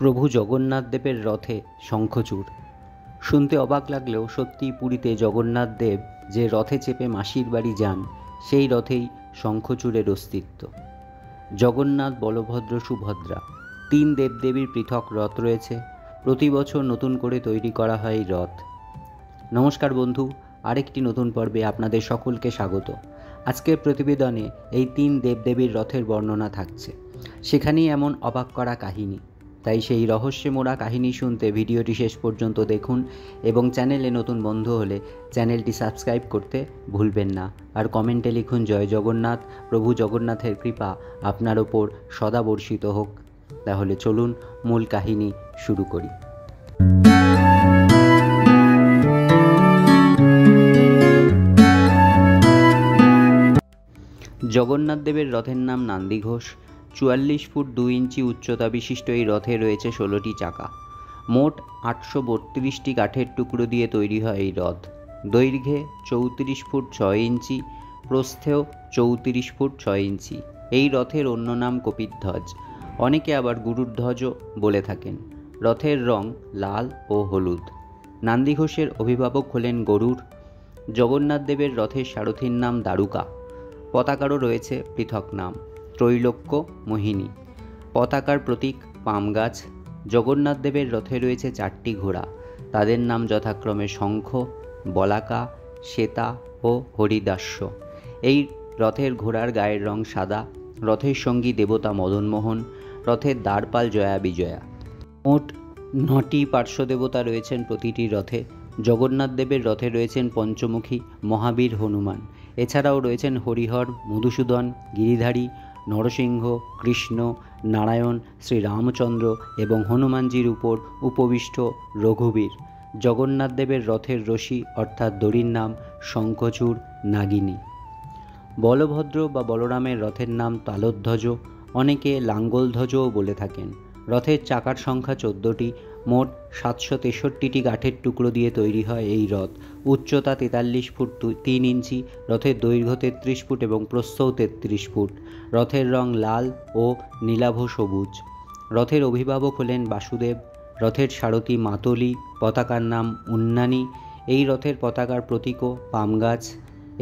প্রভু জগন্নাথ দেবের রথে শঙ্খচূড়। শুনতে অবাক লাগলেও সত্যিই পুরীতে জগন্নাথ দেব যে রথে চেপে মাসির বাড়ি যান, সেই রথেই শঙ্খচূড়ের অস্তিত্ব। জগন্নাথ, বলভদ্র, সুভদ্রা তিন দেবদেবীর পৃথক রথ রয়েছে। প্রতি বছর নতুন করে তৈরি করা হয় এই রথ। নমস্কার বন্ধু, আরেকটি নতুন পর্বে আপনাদের সকলকে স্বাগত। আজকের প্রতিবেদনে এই তিন দেবদেবীর রথের বর্ণনা থাকছে, সেখানেই এমন অবাক করা কাহিনী। তাই সেই রহস্যে মোড়া কাহিনী শুনতে ভিডিওটি শেষ পর্যন্ত দেখুন এবং চ্যানেলে নতুন বন্ধু হলে চ্যানেলটি সাবস্ক্রাইব করতে ভুলবেন না। আর কমেন্টে লিখুন জয় জগন্নাথ, প্রভু জগন্নাথের কৃপা আপনার ওপর সদা বর্ষিত হোক। তাহলে চলুন মূল কাহিনী শুরু করি। জগন্নাথ দেবের রথের নাম নন্দীঘোষ। 44 ফুট 2 ইঞ্চি উচ্চতা বিশিষ্ট এই রথে রয়েছে 16টি চাকা। মোট 832টি কাঠের টুকরো দিয়ে তৈরি হয় এই রথ। দৈর্ঘ্যে 34 ফুট 6 ইঞ্চি, প্রস্থেও 34 ফুট 6 ইঞ্চি। এই রথের অন্য নাম কপিধ্বজ, অনেকে আবার গুরুধ্বজও বলে থাকেন। রথের রং লাল ও হলুদ। নন্দীঘোষের অভিভাবক হলেন গরুড়। জগন্নাথ দেবের রথের সারথীর নাম দারুকা। পতাকারও রয়েছে পৃথক নাম, ত্রৈলোক্য মোহিনী। পতাকার প্রতীক পাম গাছ। জগন্নাথ দেবের রথে রয়েছে 4টি ঘোড়া, তাদের নাম যথাক্রমে শঙ্খ, বলাকা, শ্বেতা ও হরিদাস্য। এই রথের ঘোড়ার গায়ের রং সাদা। রথের সঙ্গী দেবতা মদনমোহন। রথের দ্বারপাল জয়া বিজয়া। মোট 9টি পার্শ্ব দেবতা রয়েছেন প্রতিটি রথে। জগন্নাথ দেবের রথে রয়েছেন পঞ্চমুখী মহাবীর হনুমান। এছাড়াও রয়েছেন হরিহর, মধুসূদন, গিরিধারী, নরসিংহ, কৃষ্ণ, নারায়ণ, শ্রীরামচন্দ্র এবং হনুমানজির উপর উপবিষ্ট রঘুবীর। জগন্নাথ দেবের রথের রশি অর্থাৎ দড়ির নাম শঙ্খচূড় নাগিনী। বলভদ্র বা বলরামের রথের নাম তালধ্বজ, অনেকে লাঙ্গলধ্বজও বলে থাকেন। রথের চাকার সংখ্যা 14টি। মোট 763টি কাঠের টুকরো দিয়ে তৈরি হয় এই রথ। উচ্চতা 43 ফুট 3 ইঞ্চি। রথের দৈর্ঘ্য 33 ফুট এবং প্রস্থও 33 ফুট। রথের রং লাল ও নীলাভ সবুজ। রথের অভিভাবক হলেন বাসুদেব। রথের সারথি মাতলি। পতাকার নাম উন্নানী। এই রথের পতাকার প্রতীকও পাম গাছ।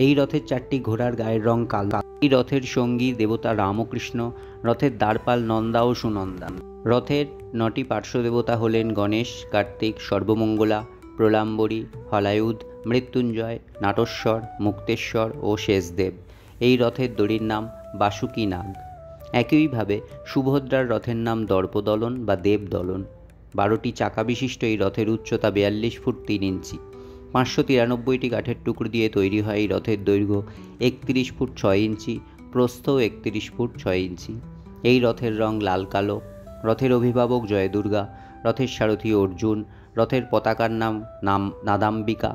এই রথের 4টি ঘোড়ার গায়ের রং কালো। এই রথের সঙ্গী দেবতা রামকৃষ্ণ। রথের দ্বারপাল নন্দা ও সুনন্দা। রথের 9টি পার্শ্ব দেবতা হলেন গণেশ, কার্তিক, সর্বমঙ্গলা, প্রলম্বরী, হলায়ুধ, মৃত্যুঞ্জয়, নাটেশ্বর, মুক্তেশ্বর ও শেষদেব। এই রথের দড়ির নাম বাসুকী নাগ। একইভাবে সুভদ্রার রথের নাম দর্পদলন বা দেবদলন। 12টি চাকা বিশিষ্ট এই রথের উচ্চতা 42 ফুট 3 ইঞ্চি। 593টি কাঠের টুকরো দিয়ে তৈরি হয় এই রথের দৈর্ঘ্য 31 ফুট 6 ইঞ্চি, প্রস্থও 31 ফুট 6 ইঞ্চি। এই রথের রং লাল কালো। রথের অভিভাবক জয় দুর্গা। রথের সারথি অর্জুন। রথের পতাকার নাম নাদাম্বিকা।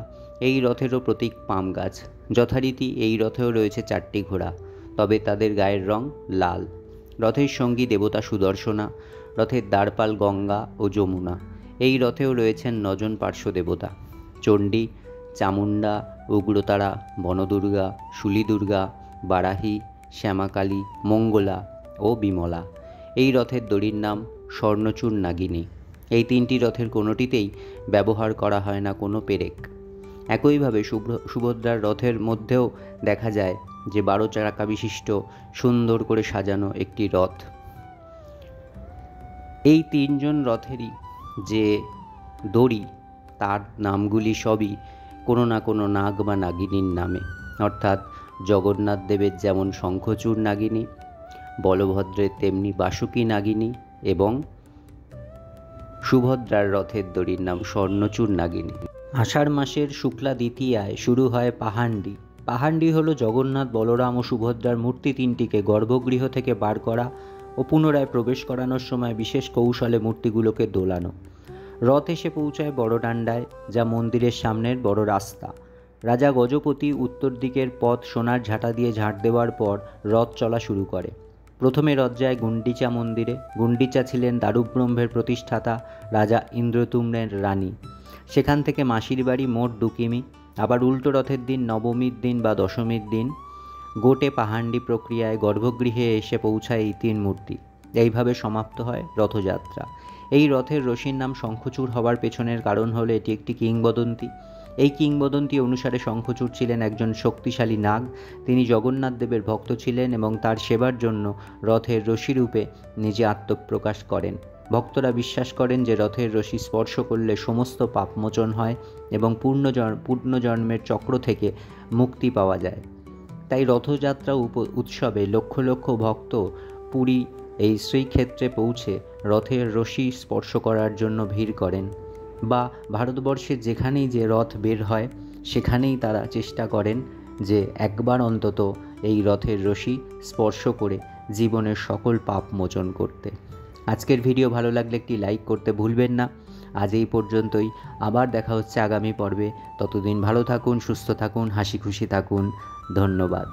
এই রথেরও প্রতীক পাম গাছ। যথারীতি এই রথেও রয়েছে 4টি ঘোড়া, তবে তাদের গায়ের রং লাল। রথের সঙ্গী দেবতা সুদর্শনা। রথের দ্বারপাল গঙ্গা ও যমুনা। এই রথেও রয়েছেন 9 জন পার্শ্ব দেবতা, চণ্ডী, চামুণ্ডা, উগ্রতারা, বনদুর্গা, শুলিদুর্গা, বারাহী, শ্যামাকালী, মঙ্গলা ও বিমলা। এই রথের দড়ির নাম স্বর্ণচূড় নাগিনী। এই 3টি রথের কোনোটিতেই ব্যবহার করা হয় না কোনো পেরেক। একইভাবে সুভদ্রার রথের মধ্যেও দেখা যায় যে 12 চাকা বিশিষ্ট সুন্দর করে সাজানো একটি রথ। এই 3 জন রথেরই যে দড়ি, তার নামগুলি সবই কোনো না কোনো নাগ বা নাগিনীর নামে। অর্থাৎ জগন্নাথ দেবের যেমন শঙ্খচূড় নাগিনী, বলভদ্রের তেমনি বাসুকী নাগিনী এবং সুভদ্রার রথের দড়ির নাম স্বর্ণচূড় নাগিনী। আষাঢ় মাসের শুক্লা দ্বিতীয়ায় শুরু হয় পাহান্ডি। পাহান্ডি হলো জগন্নাথ, বলরাম ও সুভদ্রার মূর্তি 3টিকে গর্ভগৃহ থেকে বার করা ও পুনরায় প্রবেশ করানোর সময় বিশেষ কৌশলে মূর্তিগুলোকে দোলানো। রথ এসে পৌঁছায় বড় ডান্ডায়, যা মন্দিরের সামনের বড় রাস্তা। রাজা গজপতি উত্তর দিকের পথ সোনার ঝাঁটা দিয়ে ঝাঁট দেওয়ার পর রথ চলা শুরু করে। প্রথমে রথ যায় গুন্ডিচা মন্দিরে। গুন্ডিচা ছিলেন দারুব্রহ্মের প্রতিষ্ঠাতা রাজা ইন্দ্রতুম্নের রানী। সেখান থেকে মাসির বাড়ি মোট 2 কিমি। আবার উল্টো রথের দিন, নবমীর দিন বা দশমীর দিন গোটে পাহান্ডি প্রক্রিয়ায় গর্ভগৃহে এসে পৌঁছায় এই 3 মূর্তি। এইভাবে সমাপ্ত হয় রথযাত্রা। এই রথের রশির নাম শঙ্খচূড় হওয়ার পেছনের কারণ হলো এটি একটি কিংবদন্তি। এই কিংবদন্তি অনুসারে শঙ্খচূড় ছিলেন একজন শক্তিশালী নাগ। তিনি জগন্নাথ দেবের ভক্ত ছিলেন এবং তার সেবার জন্য রথের রশি রূপে নিজে আত্মপ্রকাশ করেন। ভক্তরা বিশ্বাস করেন যে রথের রশি স্পর্শ করলে সমস্ত পাপমোচন হয় এবং পূর্ণজন্মের চক্র থেকে মুক্তি পাওয়া যায়। তাই রথযাত্রা উৎসবে লক্ষ লক্ষ ভক্ত পুরী এই শ্রীক্ষেত্রে পৌঁছে রথের রশি স্পর্শ করার জন্য ভিড় করেন, বা ভারতবর্ষের যেখানেই যে রথ বের হয় সেখানেই তারা চেষ্টা করেন যে একবার অন্তত এই রথের রশি স্পর্শ করে জীবনের সকল পাপ মোচন করতে। আজকের ভিডিও ভালো লাগলে একটি লাইক করতে ভুলবেন না। আজ এই পর্যন্তই, আবার দেখা হচ্ছে আগামী পর্বে। ততদিন ভালো থাকুন, সুস্থ থাকুন, হাসি খুশি থাকুন। ধন্যবাদ।